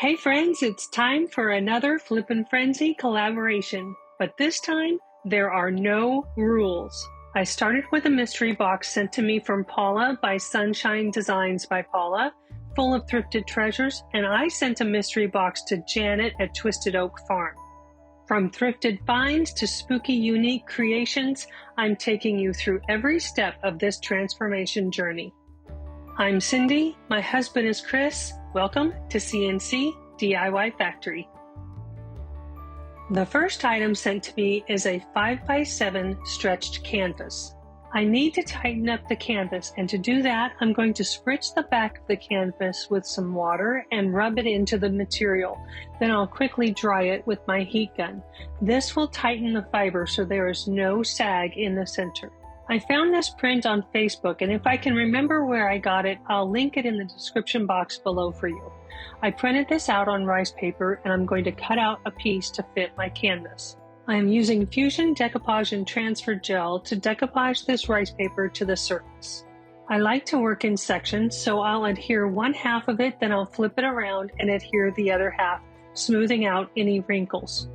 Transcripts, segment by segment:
Hey friends, it's time for another Flippin Frenzy collaboration, but this time there are no rules. I started with a mystery box sent to me from Paula by SonShine Designs by Paula, full of thrifted treasures, and I sent a mystery box to Janet at Twisted Oak Farm. From thrifted finds to spooky, unique creations, I'm taking you through every step of this transformation journey. I'm Cindy, my husband is Chris. Welcome to CNC DIY Factory. The first item sent to me is a 5x7 stretched canvas. I need to tighten up the canvas, and to do that, I'm going to spritz the back of the canvas with some water and rub it into the material. Then I'll quickly dry it with my heat gun. This will tighten the fiber so there is no sag in the center. I found this print on Facebook, and if I can remember where I got it, I'll link it in the description box below for you. I printed this out on rice paper, and I'm going to cut out a piece to fit my canvas. I am using Fusion Decoupage and Transfer Gel to decoupage this rice paper to the surface. I like to work in sections, so I'll adhere one half of it, then I'll flip it around and adhere the other half, smoothing out any wrinkles.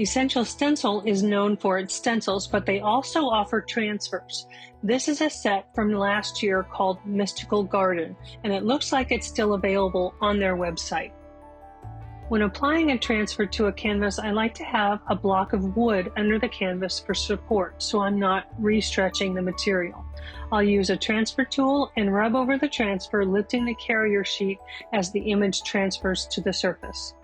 Essential Stencil is known for its stencils, but they also offer transfers. This is a set from last year called Mystical Garden, and it looks like it's still available on their website. When applying a transfer to a canvas, I like to have a block of wood under the canvas for support, so I'm not re-stretching the material. I'll use a transfer tool and rub over the transfer, lifting the carrier sheet as the image transfers to the surface.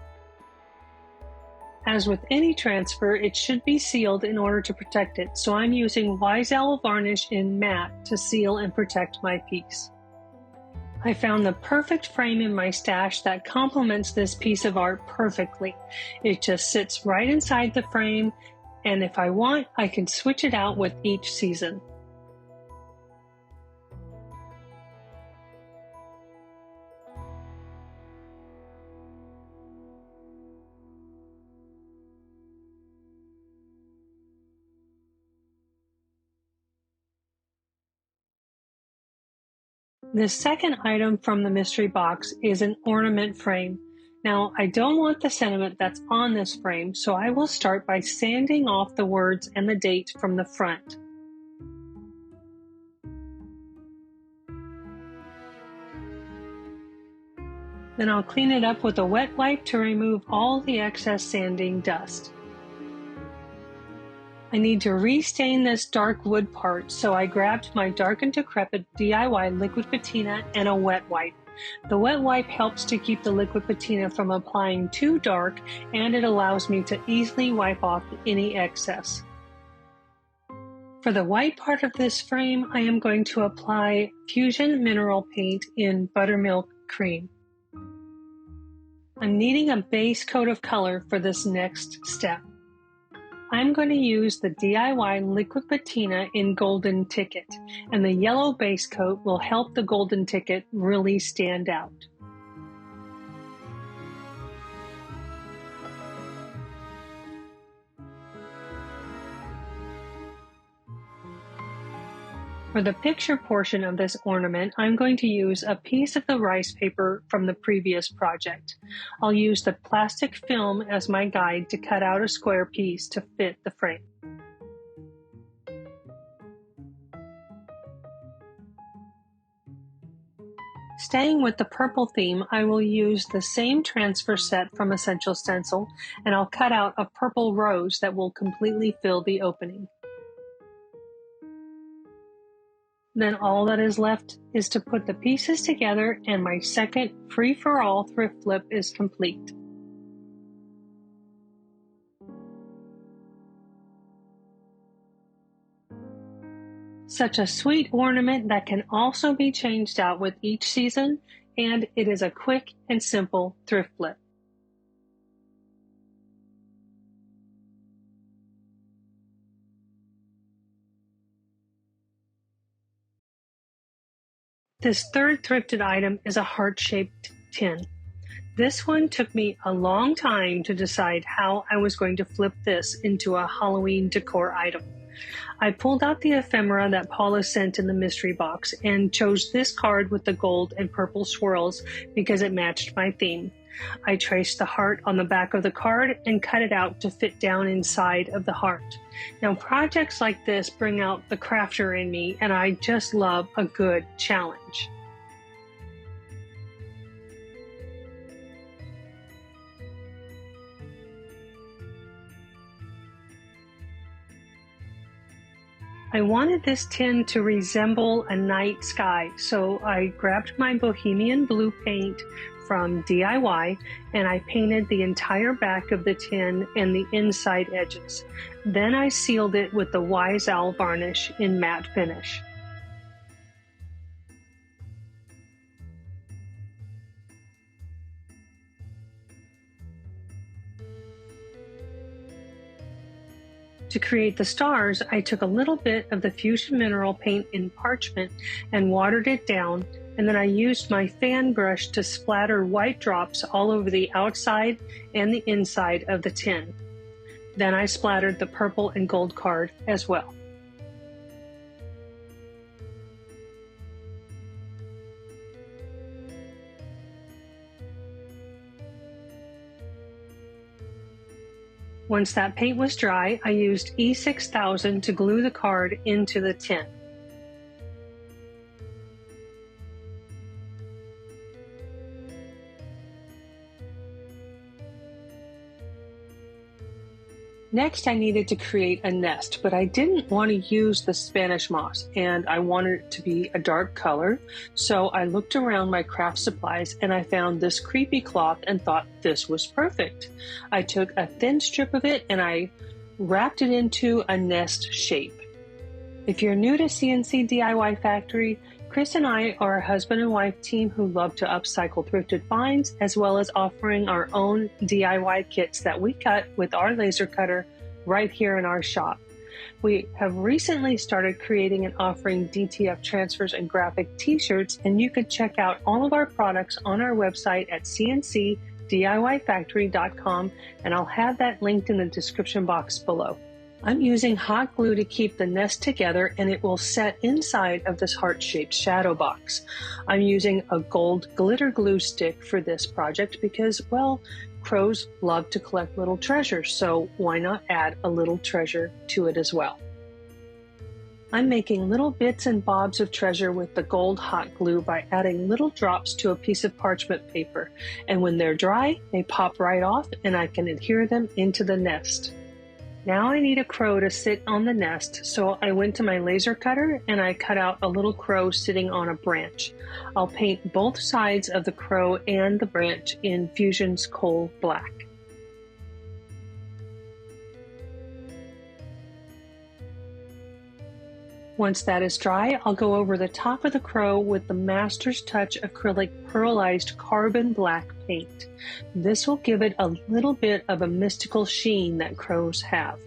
As with any transfer, it should be sealed in order to protect it, so I'm using Wise Owl varnish in matte to seal and protect my piece. I found the perfect frame in my stash that complements this piece of art perfectly. It just sits right inside the frame, and if I want, I can switch it out with each season. The second item from the mystery box is an ornament frame. Now, I don't want the sentiment that's on this frame, so I will start by sanding off the words and the date from the front. Then I'll clean it up with a wet wipe to remove all the excess sanding dust. I need to restain this dark wood part, so I grabbed my Dark and Decrepit DIY liquid patina and a wet wipe. The wet wipe helps to keep the liquid patina from applying too dark, and it allows me to easily wipe off any excess. For the white part of this frame, I am going to apply Fusion Mineral Paint in Buttermilk Cream. I'm needing a base coat of color for this next step. I'm going to use the DIY liquid patina in Golden Ticket, and the yellow base coat will help the Golden Ticket really stand out. For the picture portion of this ornament, I'm going to use a piece of the rice paper from the previous project. I'll use the plastic film as my guide to cut out a square piece to fit the frame. Staying with the purple theme, I will use the same transfer set from Essential Stencil, and I'll cut out a purple rose that will completely fill the opening. Then all that is left is to put the pieces together, and my second free-for-all thrift flip is complete. Such a sweet ornament that can also be changed out with each season, and it is a quick and simple thrift flip. This third thrifted item is a heart-shaped tin. This one took me a long time to decide how I was going to flip this into a Halloween decor item. I pulled out the ephemera that Paula sent in the mystery box and chose this card with the gold and purple swirls because it matched my theme. I traced the heart on the back of the card and cut it out to fit down inside of the heart. Now, projects like this bring out the crafter in me, and I just love a good challenge. I wanted this tin to resemble a night sky, so I grabbed my Bohemian blue paint from DIY and I painted the entire back of the tin and the inside edges. Then I sealed it with the Wise Owl varnish in matte finish. To create the stars, I took a little bit of the Fusion Mineral paint in parchment and watered it down, and then I used my fan brush to splatter white drops all over the outside and the inside of the tin. Then I splattered the purple and gold card as well. Once that paint was dry, I used E6000 to glue the card into the tin. Next, I needed to create a nest, but I didn't want to use the Spanish moss, and I wanted it to be a dark color. So I looked around my craft supplies and I found this creepy cloth and thought this was perfect. I took a thin strip of it and I wrapped it into a nest shape. If you're new to CNC DIY Factory, Chris and I are a husband and wife team who love to upcycle thrifted finds, as well as offering our own DIY kits that we cut with our laser cutter right here in our shop. We have recently started creating and offering DTF transfers and graphic t-shirts, and you can check out all of our products on our website at cncdiyfactory.com, and I'll have that linked in the description box below. I'm using hot glue to keep the nest together, and it will set inside of this heart-shaped shadow box. I'm using a gold glitter glue stick for this project because, well, crows love to collect little treasures, so why not add a little treasure to it as well? I'm making little bits and bobs of treasure with the gold hot glue by adding little drops to a piece of parchment paper, and when they're dry, they pop right off and I can adhere them into the nest. Now I need a crow to sit on the nest, so I went to my laser cutter and I cut out a little crow sitting on a branch. I'll paint both sides of the crow and the branch in Fusion's Coal Black. Once that is dry, I'll go over the top of the crow with the Master's Touch acrylic pearlized carbon black paint. This will give it a little bit of a mystical sheen that crows have.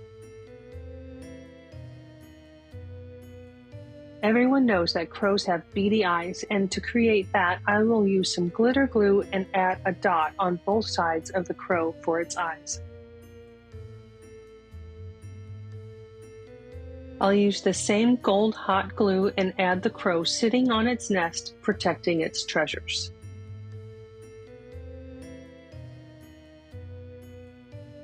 Everyone knows that crows have beady eyes, and to create that, I will use some glitter glue and add a dot on both sides of the crow for its eyes. I'll use the same gold hot glue and add the crow sitting on its nest, protecting its treasures.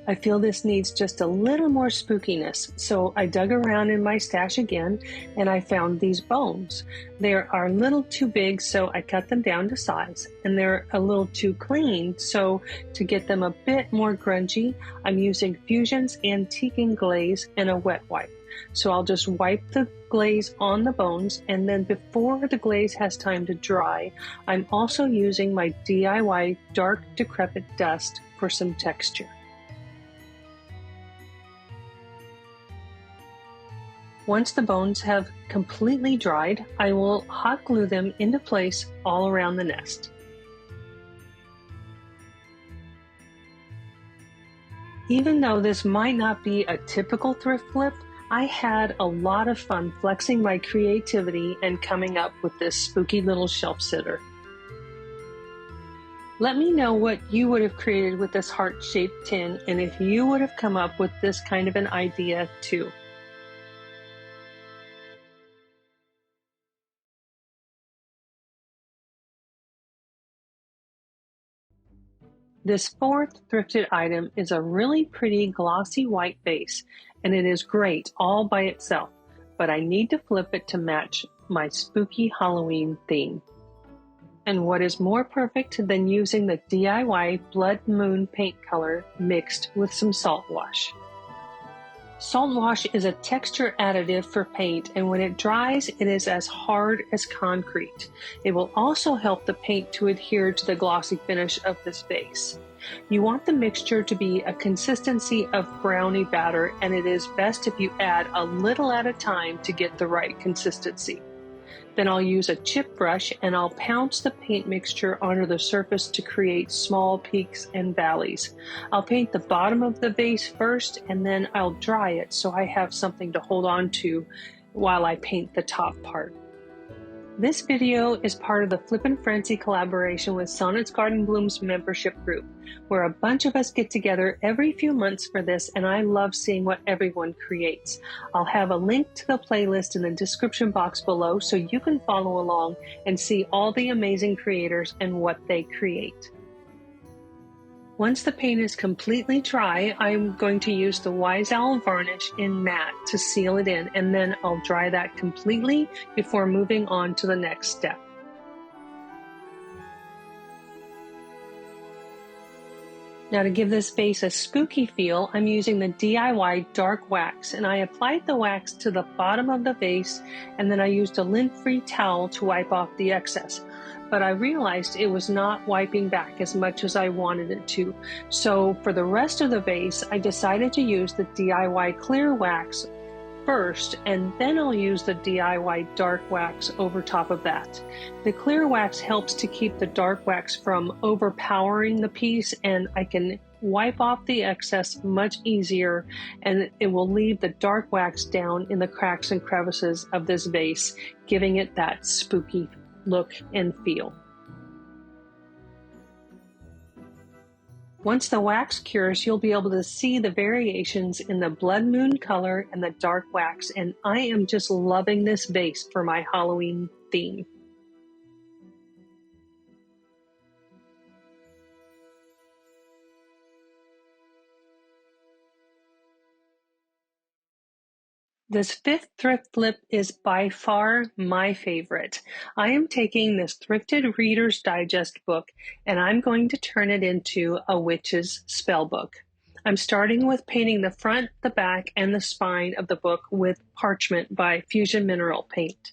I feel this needs just a little more spookiness, so I dug around in my stash again and I found these bones. They are a little too big, so I cut them down to size, and they're a little too clean, so to get them a bit more grungy, I'm using Fusion's Antiquing Glaze and a wet wipe. So I'll just wipe the glaze on the bones, and then before the glaze has time to dry, I'm also using my DIY Dark Decrepit Dust for some texture. Once the bones have completely dried, I will hot glue them into place all around the nest. Even though this might not be a typical thrift flip, I had a lot of fun flexing my creativity and coming up with this spooky little shelf sitter. Let me know what you would have created with this heart-shaped tin, and if you would have come up with this kind of an idea too. This fourth thrifted item is a really pretty glossy white vase, and it is great all by itself, but I need to flip it to match my spooky Halloween theme. And what is more perfect than using the DIY Blood Moon paint color mixed with some salt wash? Salt wash is a texture additive for paint, and when it dries, it is as hard as concrete. It will also help the paint to adhere to the glossy finish of this vase. You want the mixture to be a consistency of brownie batter, and it is best if you add a little at a time to get the right consistency. Then I'll use a chip brush and I'll pounce the paint mixture onto the surface to create small peaks and valleys. I'll paint the bottom of the vase first, and then I'll dry it so I have something to hold on to while I paint the top part. This video is part of the Flippin Frenzy Collaboration with Sonnet's Garden Blooms membership group, where a bunch of us get together every few months for this, and I love seeing what everyone creates. I'll have a link to the playlist in the description box below so you can follow along and see all the amazing creators and what they create. Once the paint is completely dry, I'm going to use the Wise Owl varnish in matte to seal it in, and then I'll dry that completely before moving on to the next step. Now, to give this vase a spooky feel, I'm using the DIY dark wax, and I applied the wax to the bottom of the vase, and then I used a lint-free towel to wipe off the excess. But I realized it was not wiping back as much as I wanted it to. So for the rest of the vase, I decided to use the DIY clear wax first, and then I'll use the DIY dark wax over top of that. The clear wax helps to keep the dark wax from overpowering the piece, and I can wipe off the excess much easier, and it will leave the dark wax down in the cracks and crevices of this vase, giving it that spooky look and feel. Once the wax cures, you'll be able to see the variations in the blood moon color and the dark wax, and I am just loving this vase for my Halloween theme. This fifth thrift flip is by far my favorite. I am taking this thrifted Reader's Digest book and I'm going to turn it into a witch's spell book. I'm starting with painting the front, the back, and the spine of the book with Parchment by Fusion Mineral Paint.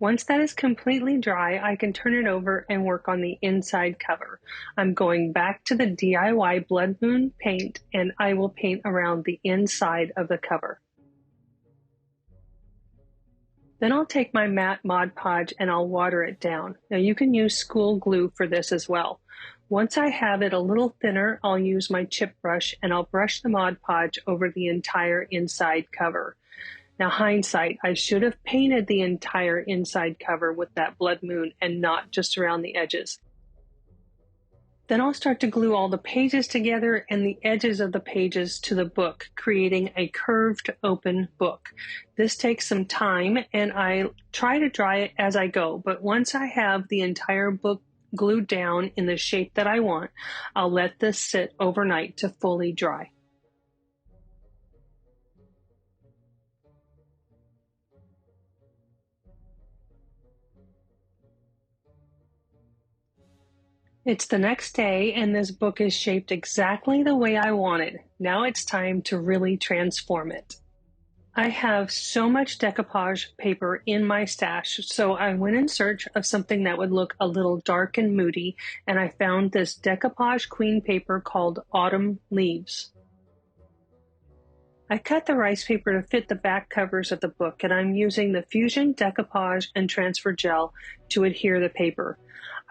Once that is completely dry, I can turn it over and work on the inside cover. I'm going back to the DIY Blood Moon paint, and I will paint around the inside of the cover. Then I'll take my matte Mod Podge and I'll water it down. Now you can use school glue for this as well. Once I have it a little thinner, I'll use my chip brush and I'll brush the Mod Podge over the entire inside cover. Now, hindsight, I should have painted the entire inside cover with that blood moon and not just around the edges. Then I'll start to glue all the pages together and the edges of the pages to the book, creating a curved open book. This takes some time and I try to dry it as I go, but once I have the entire book glued down in the shape that I want, I'll let this sit overnight to fully dry. It's the next day and this book is shaped exactly the way I wanted. Now it's time to really transform it. I have so much decoupage paper in my stash, so I went in search of something that would look a little dark and moody, and I found this decoupage queen paper called Autumn Leaves. I cut the rice paper to fit the back covers of the book, and I'm using the Fusion Decoupage and Transfer Gel to adhere the paper.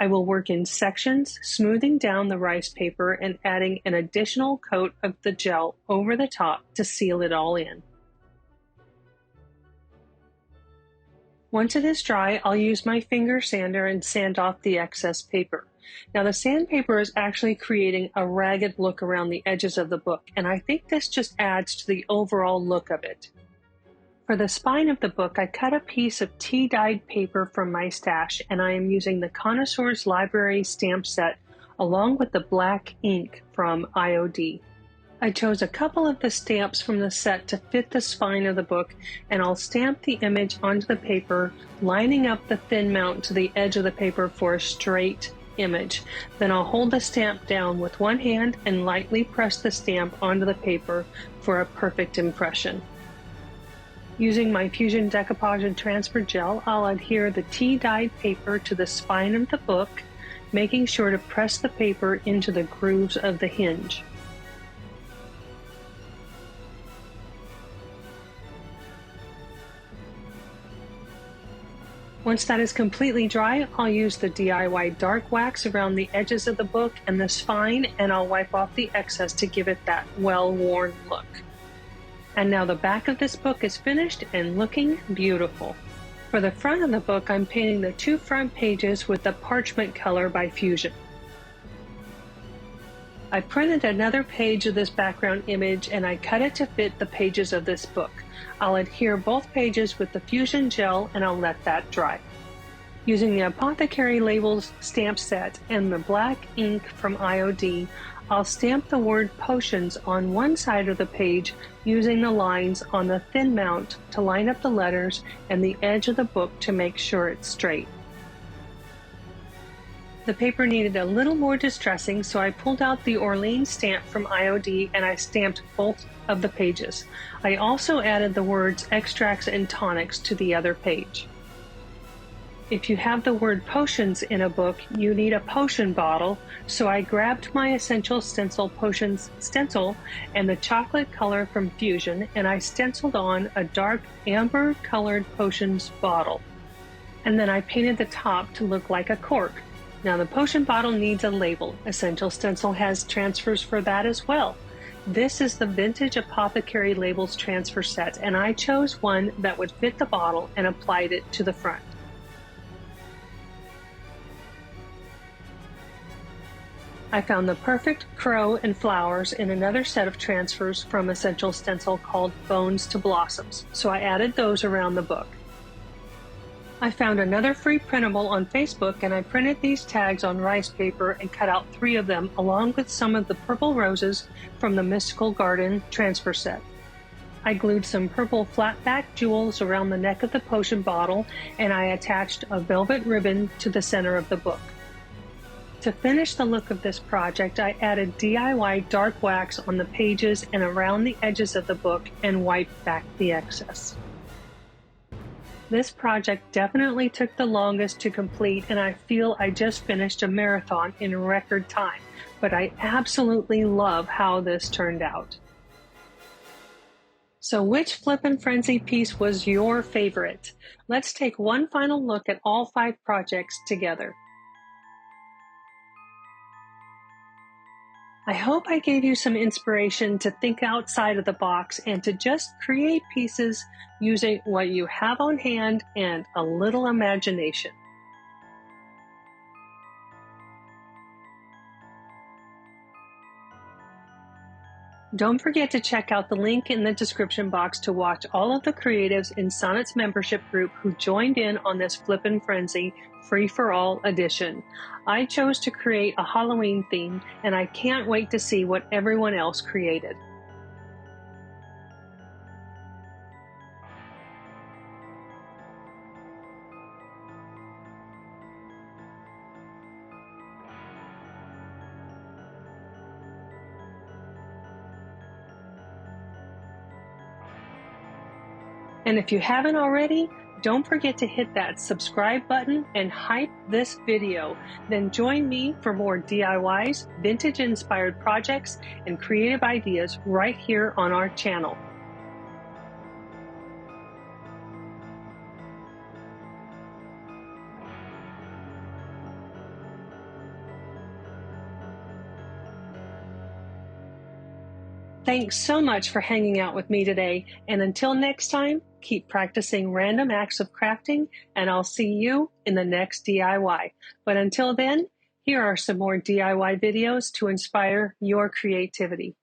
I will work in sections, smoothing down the rice paper and adding an additional coat of the gel over the top to seal it all in. Once it is dry, I'll use my finger sander and sand off the excess paper. Now the sandpaper is actually creating a ragged look around the edges of the book, and I think this just adds to the overall look of it. For the spine of the book, I cut a piece of tea-dyed paper from my stash, and I am using the Connoisseur's Library stamp set along with the black ink from IOD. I chose a couple of the stamps from the set to fit the spine of the book, and I'll stamp the image onto the paper, lining up the thin mount to the edge of the paper for a straight image. Then I'll hold the stamp down with one hand and lightly press the stamp onto the paper for a perfect impression. Using my Fusion Decoupage and Transfer Gel, I'll adhere the tea-dyed paper to the spine of the book, making sure to press the paper into the grooves of the hinge. Once that is completely dry, I'll use the DIY dark wax around the edges of the book and the spine, and I'll wipe off the excess to give it that well-worn look. And now the back of this book is finished and looking beautiful. For the front of the book, I'm painting the two front pages with the parchment color by Fusion. I printed another page of this background image and I cut it to fit the pages of this book. I'll adhere both pages with the Fusion gel and I'll let that dry. Using the Apothecary Labels stamp set and the black ink from IOD, I'll stamp the word potions on one side of the page using the lines on the thin mount to line up the letters and the edge of the book to make sure it's straight. The paper needed a little more distressing, so I pulled out the Orleans stamp from IOD and I stamped both of the pages. I also added the words extracts and tonics to the other page. If you have the word potions in a book, you need a potion bottle, so I grabbed my Essential Stencil Potions stencil and the chocolate color from Fusion, and I stenciled on a dark amber colored potions bottle. And then I painted the top to look like a cork. Now the potion bottle needs a label. Essential Stencil has transfers for that as well. This is the Vintage Apothecary Labels transfer set, and I chose one that would fit the bottle and applied it to the front. I found the perfect crow and flowers in another set of transfers from Essential Stencil called Bones to Blossoms, so I added those around the book. I found another free printable on Facebook and I printed these tags on rice paper and cut out 3 of them along with some of the purple roses from the Mystical Garden transfer set. I glued some purple flat-back jewels around the neck of the potion bottle and I attached a velvet ribbon to the center of the book. To finish the look of this project, I added DIY dark wax on the pages and around the edges of the book and wiped back the excess. This project definitely took the longest to complete, and I feel I just finished a marathon in record time, but I absolutely love how this turned out. So which Flippin Frenzy piece was your favorite? Let's take one final look at all 5 projects together. I hope I gave you some inspiration to think outside of the box and to just create pieces using what you have on hand and a little imagination. Don't forget to check out the link in the description box to watch all of the creatives in Sonnet's membership group who joined in on this Flippin Frenzy free-for-all edition. I chose to create a Halloween theme, and I can't wait to see what everyone else created. And if you haven't already, don't forget to hit that subscribe button and hype this video. Then join me for more DIYs, vintage-inspired projects, and creative ideas right here on our channel. Thanks so much for hanging out with me today, and until next time, keep practicing random acts of crafting, and I'll see you in the next DIY. But until then, here are some more DIY videos to inspire your creativity.